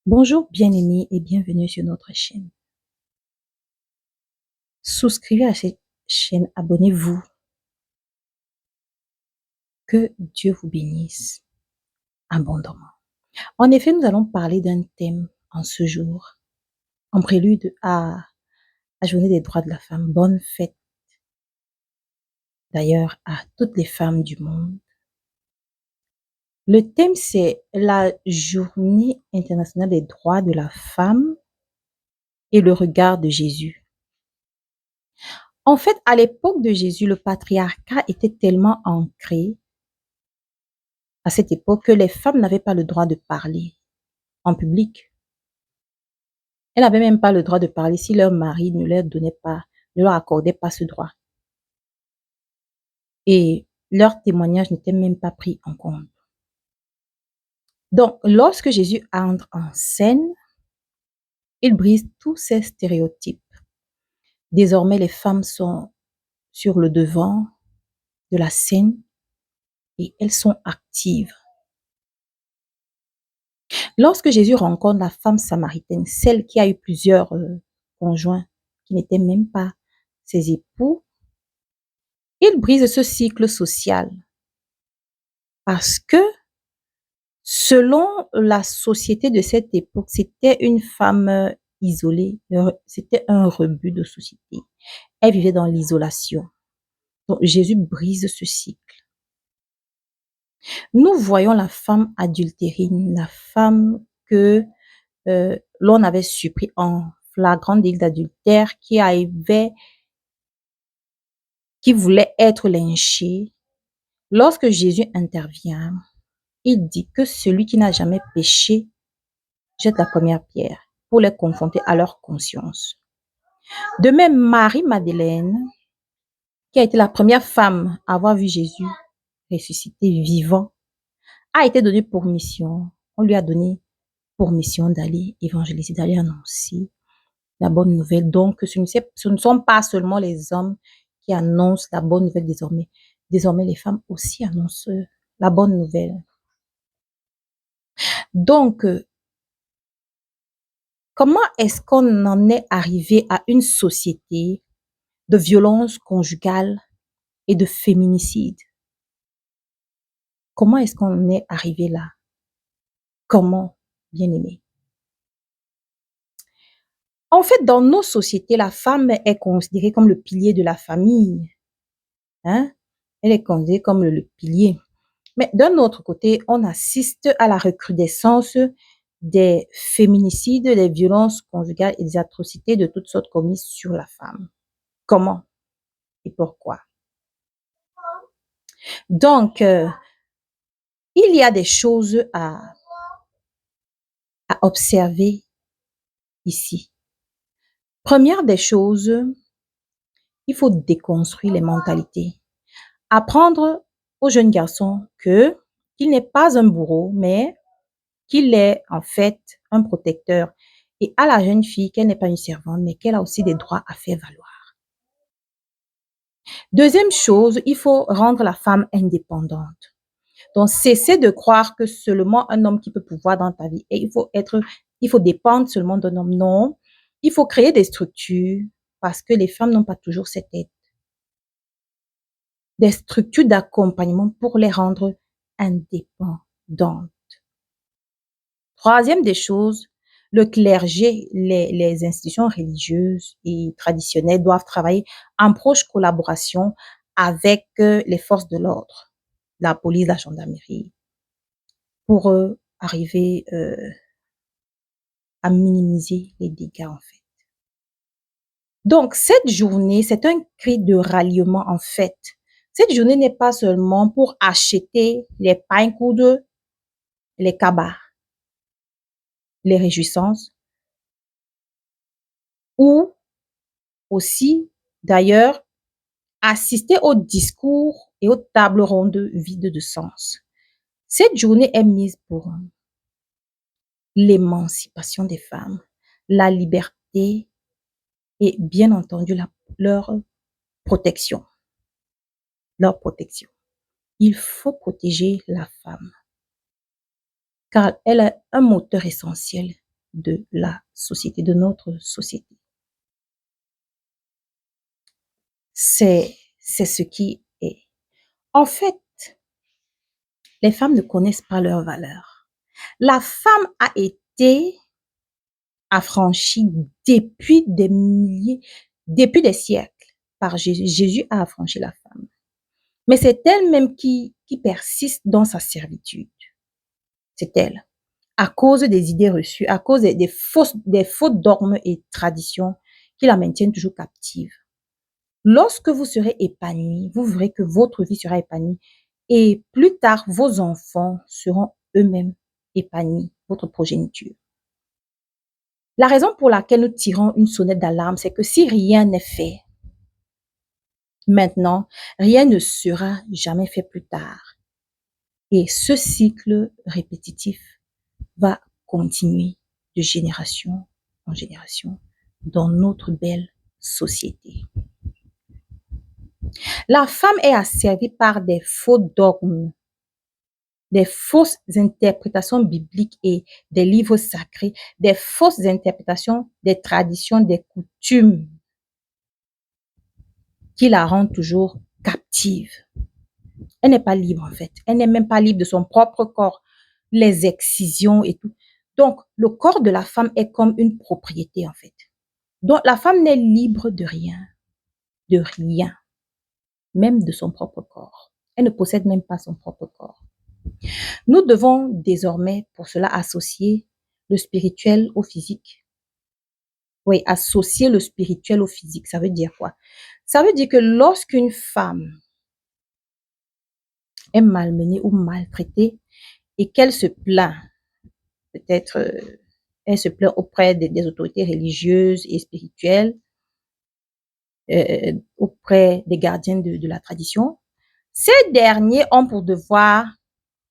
Bonjour bien-aimés et bienvenue sur notre chaîne. Souscrivez à cette chaîne, abonnez-vous. Que Dieu vous bénisse abondamment. En effet, nous allons parler d'un thème en ce jour, en prélude à la journée des droits de la femme. Bonne fête d'ailleurs à toutes les femmes du monde. Le thème, c'est la journée internationale des droits de la femme et le regard de Jésus. En fait, à l'époque de Jésus, le patriarcat était tellement ancré à cette époque que les femmes n'avaient pas le droit de parler en public. Elles n'avaient même pas le droit de parler si leur mari ne leur donnait pas, ne leur accordait pas ce droit. Et leur témoignage n'était même pas pris en compte. Donc, lorsque Jésus entre en scène, il brise tous ces stéréotypes. Désormais, les femmes sont sur le devant de la scène et elles sont actives. Lorsque Jésus rencontre la femme samaritaine, celle qui a eu plusieurs conjoints, qui n'étaient même pas ses époux, il brise ce cycle social parce que selon la société de cette époque, c'était une femme isolée, c'était un rebut de société. Elle vivait dans l'isolation. Donc Jésus brise ce cycle. Nous voyons la femme adultérine, la femme que l'on avait surpris en flagrant délit d'adultère, qui voulait être lynchée. Lorsque Jésus intervient, il dit que celui qui n'a jamais péché jette la première pierre pour les confronter à leur conscience. De même, Marie-Madeleine, qui a été la première femme à avoir vu Jésus ressuscité vivant, a été donnée pour mission. On lui a donné pour mission d'aller évangéliser, d'aller annoncer la bonne nouvelle. Donc, ce ne sont pas seulement les hommes qui annoncent la bonne nouvelle désormais. Désormais, les femmes aussi annoncent la bonne nouvelle. Donc, comment est-ce qu'on en est arrivé à une société de violence conjugale et de féminicide? Comment est-ce qu'on en est arrivé là? Comment, bien aimé? En fait, dans nos sociétés, la femme est considérée comme le pilier de la famille. Hein? Elle est considérée comme le pilier. Mais d'un autre côté, on assiste à la recrudescence des féminicides, des violences conjugales et des atrocités de toutes sortes commises sur la femme. Comment et pourquoi? Donc, il y a des choses à observer ici. Première des choses, il faut déconstruire les mentalités. Apprendre aux jeunes garçons qu'il n'est pas un bourreau, mais qu'il est en fait un protecteur. Et à la jeune fille qu'elle n'est pas une servante, mais qu'elle a aussi des droits à faire valoir. Deuxième chose, il faut rendre la femme indépendante. Donc, cesser de croire que seulement un homme qui peut pouvoir dans ta vie et il faut dépendre seulement d'un homme. Non, il faut créer des structures parce que les femmes n'ont pas toujours cette aide. Des structures d'accompagnement pour les rendre indépendantes. Troisième des choses, le clergé, les institutions religieuses et traditionnelles doivent travailler en proche collaboration avec les forces de l'ordre, la police, la gendarmerie, pour arriver à minimiser les dégâts en fait. Donc, cette journée, c'est un cri de ralliement en fait. Cette journée n'est pas seulement pour acheter les pains coudes, les cabas, les réjouissances, ou aussi, d'ailleurs, assister aux discours et aux tables rondes vides de sens. Cette journée est mise pour l'émancipation des femmes, la liberté et bien entendu leur protection. Leur protection. Il faut protéger la femme car elle est un moteur essentiel de la société, de notre société. C'est ce qui est. En fait, les femmes ne connaissent pas leur valeur. La femme a été affranchie depuis des milliers, depuis des siècles par Jésus. Jésus a affranchi la femme. Mais c'est elle-même qui persiste dans sa servitude. C'est elle. À cause des idées reçues, à cause des faux dogmes et traditions qui la maintiennent toujours captive. Lorsque vous serez épanoui, vous verrez que votre vie sera épanouie et plus tard, vos enfants seront eux-mêmes épanouis, votre progéniture. La raison pour laquelle nous tirons une sonnette d'alarme, c'est que si rien n'est fait maintenant, rien ne sera jamais fait plus tard. Et ce cycle répétitif va continuer de génération en génération dans notre belle société. La femme est asservie par des faux dogmes, des fausses interprétations bibliques et des livres sacrés, des fausses interprétations des traditions, des coutumes qui la rendent toujours captive. Elle n'est pas libre en fait. Elle n'est même pas libre de son propre corps, les excisions et tout. Donc, le corps de la femme est comme une propriété en fait. Donc, la femme n'est libre de rien, même de son propre corps. Elle ne possède même pas son propre corps. Nous devons désormais, pour cela, associer le spirituel au physique. Oui, associer le spirituel au physique, ça veut dire quoi? Ça veut dire que lorsqu'une femme est malmenée ou maltraitée et qu'elle se plaint, peut-être elle se plaint auprès des autorités religieuses et spirituelles, auprès des gardiens de la tradition, ces derniers ont pour devoir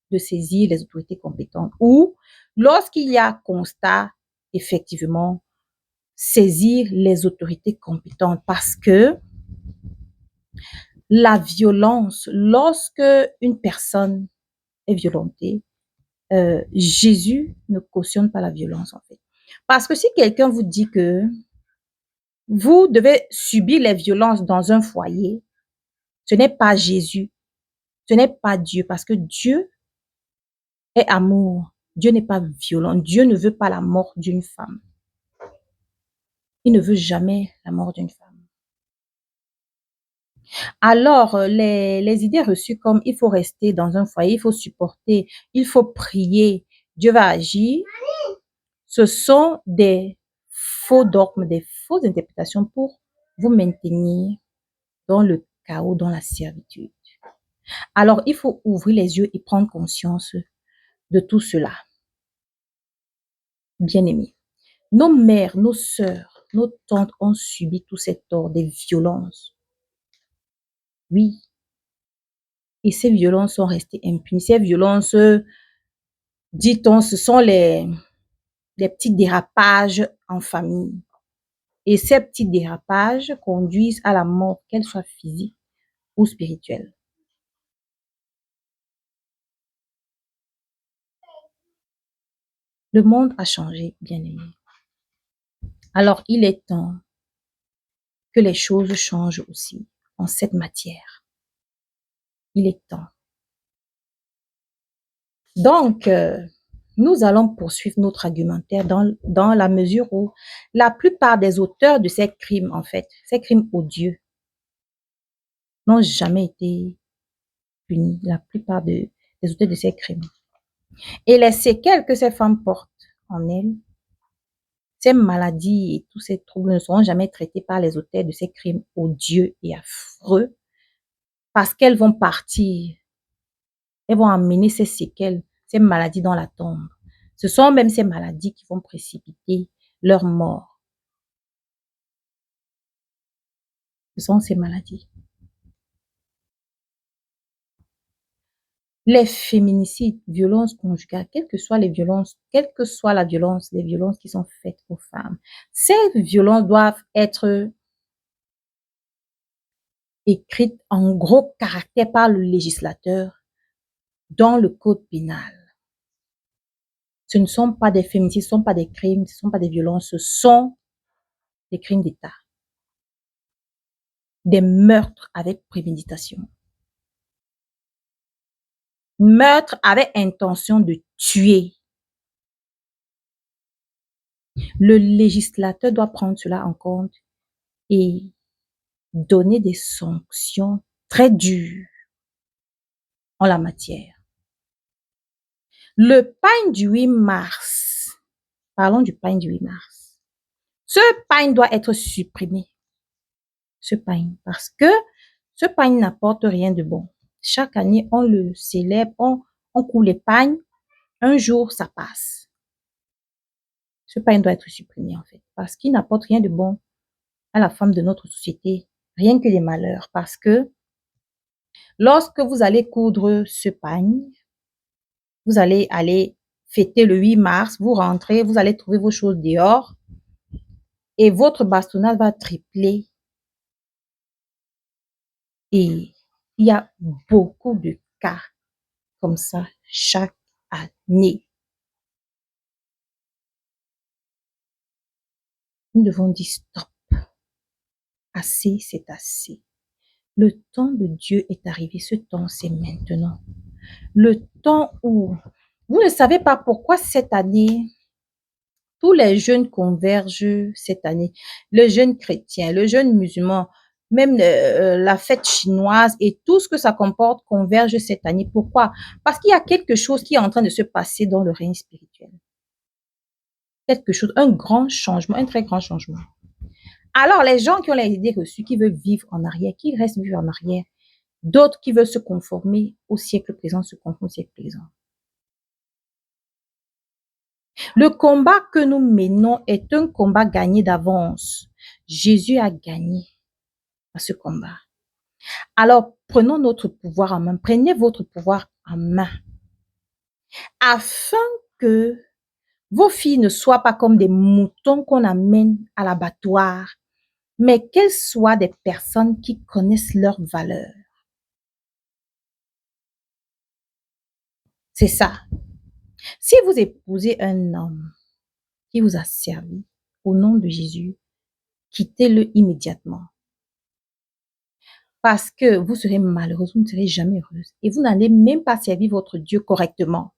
de saisir les autorités compétentes ou, lorsqu'il y a constat, effectivement, saisir les autorités compétentes parce que la violence, lorsque une personne est violentée, Jésus ne cautionne pas la violence en fait. Parce que si quelqu'un vous dit que vous devez subir les violences dans un foyer, ce n'est pas Jésus, ce n'est pas Dieu, parce que Dieu est amour. Dieu n'est pas violent. Dieu ne veut pas la mort d'une femme. Il ne veut jamais la mort d'une femme. Alors, les idées reçues comme il faut rester dans un foyer, il faut supporter, il faut prier, Dieu va agir, ce sont des faux dogmes, des fausses interprétations pour vous maintenir dans le chaos, dans la servitude. Alors, il faut ouvrir les yeux et prendre conscience de tout cela. Bien-aimés, nos mères, nos sœurs, nos tantes ont subi tous ces torts, des violences. Oui. Et ces violences sont restées impunies. Ces violences, dit-on, ce sont les petits dérapages en famille. Et ces petits dérapages conduisent à la mort, qu'elle soit physique ou spirituelle. Le monde a changé, bien-aimé. Alors, il est temps que les choses changent aussi en cette matière. Il est temps. Donc, nous allons poursuivre notre argumentaire dans la mesure où la plupart des auteurs de ces crimes, en fait, ces crimes odieux, n'ont jamais été punis, la plupart des auteurs de ces crimes. Et les séquelles que ces femmes portent en elles, ces maladies et tous ces troubles ne seront jamais traités par les auteurs de ces crimes odieux et affreux parce qu'elles vont partir, elles vont amener ces séquelles, ces maladies dans la tombe. Ce sont même ces maladies qui vont précipiter leur mort. Ce sont ces maladies. Les féminicides, violences conjugales, quelles que soient les violences, quelle que soit la violence, les violences qui sont faites aux femmes, ces violences doivent être écrites en gros caractères par le législateur dans le code pénal. Ce ne sont pas des féminicides, ce ne sont pas des crimes, ce ne sont pas des violences, ce sont des crimes d'État. Des meurtres avec préméditation. Meurtre avec intention de tuer. Le législateur doit prendre cela en compte et donner des sanctions très dures en la matière. Le pagne du 8 mars, parlons du pagne du 8 mars. Ce pagne doit être supprimé. Ce pagne, parce que ce pagne n'apporte rien de bon. Chaque année, on le célèbre, on coule les pagnes. Un jour, ça passe. Ce pagne doit être supprimé, en fait, parce qu'il n'apporte rien de bon à la femme de notre société, rien que des malheurs. Parce que lorsque vous allez coudre ce pagne, vous allez aller fêter le 8 mars, vous rentrez, vous allez trouver vos choses dehors et votre bastonnade va tripler. Et il y a beaucoup de cas comme ça chaque année. Nous devons dire stop. Assez, c'est assez. Le temps de Dieu est arrivé. Ce temps, c'est maintenant. Le temps où vous ne savez pas pourquoi cette année, tous les jeunes convergent cette année. Le jeune chrétien, le jeune musulman, même la fête chinoise et tout ce que ça comporte converge cette année. Pourquoi? Parce qu'il y a quelque chose qui est en train de se passer dans le règne spirituel. Quelque chose, un grand changement, un très grand changement. Alors, les gens qui ont les idées reçues, qui veulent vivre en arrière, qui restent vivre en arrière, d'autres qui veulent se conformer au siècle présent, se conforment au siècle présent. Le combat que nous menons est un combat gagné d'avance. Jésus a gagné à ce combat. Alors, prenons notre pouvoir en main. Prenez votre pouvoir en main. Afin que vos filles ne soient pas comme des moutons qu'on amène à l'abattoir, mais qu'elles soient des personnes qui connaissent leurs valeurs. C'est ça. Si vous épousez un homme qui vous a servi, au nom de Jésus, quittez-le immédiatement. Parce que vous serez malheureuse, vous ne serez jamais heureuse. Et vous n'allez même pas servir votre Dieu correctement.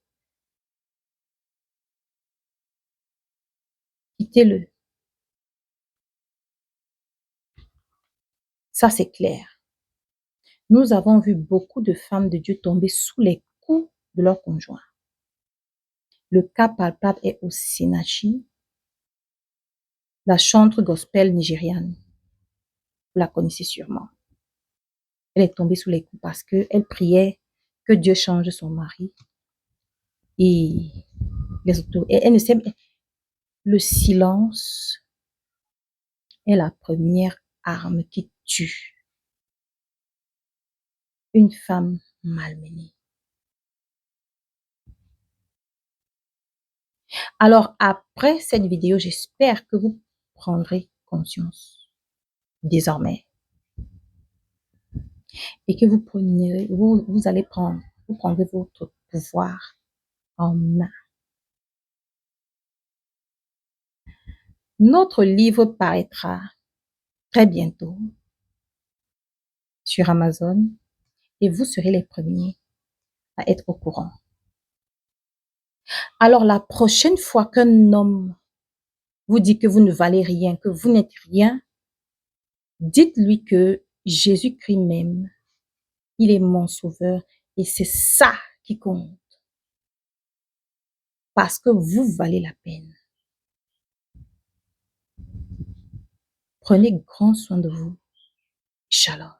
Quittez-le. Ça, c'est clair. Nous avons vu beaucoup de femmes de Dieu tomber sous les coups de leur conjoint. Le cas palpable est au Sinachi, la chanteuse gospel nigériane. Vous la connaissez sûrement. Elle est tombée sous les coups parce qu'elle priait que Dieu change son mari. Et les autres, elle ne sait, le silence est la première arme qui tue une femme malmenée. Alors, après cette vidéo, j'espère que vous prendrez conscience désormais et que vous prendrez votre pouvoir en main. Notre livre paraîtra très bientôt sur Amazon et vous serez les premiers à être au courant. Alors, la prochaine fois qu'un homme vous dit que vous ne valez rien, que vous n'êtes rien, dites-lui que Jésus-Christ m'aime, il est mon sauveur et c'est ça qui compte. Parce que vous valez la peine. Prenez grand soin de vous. Shalom.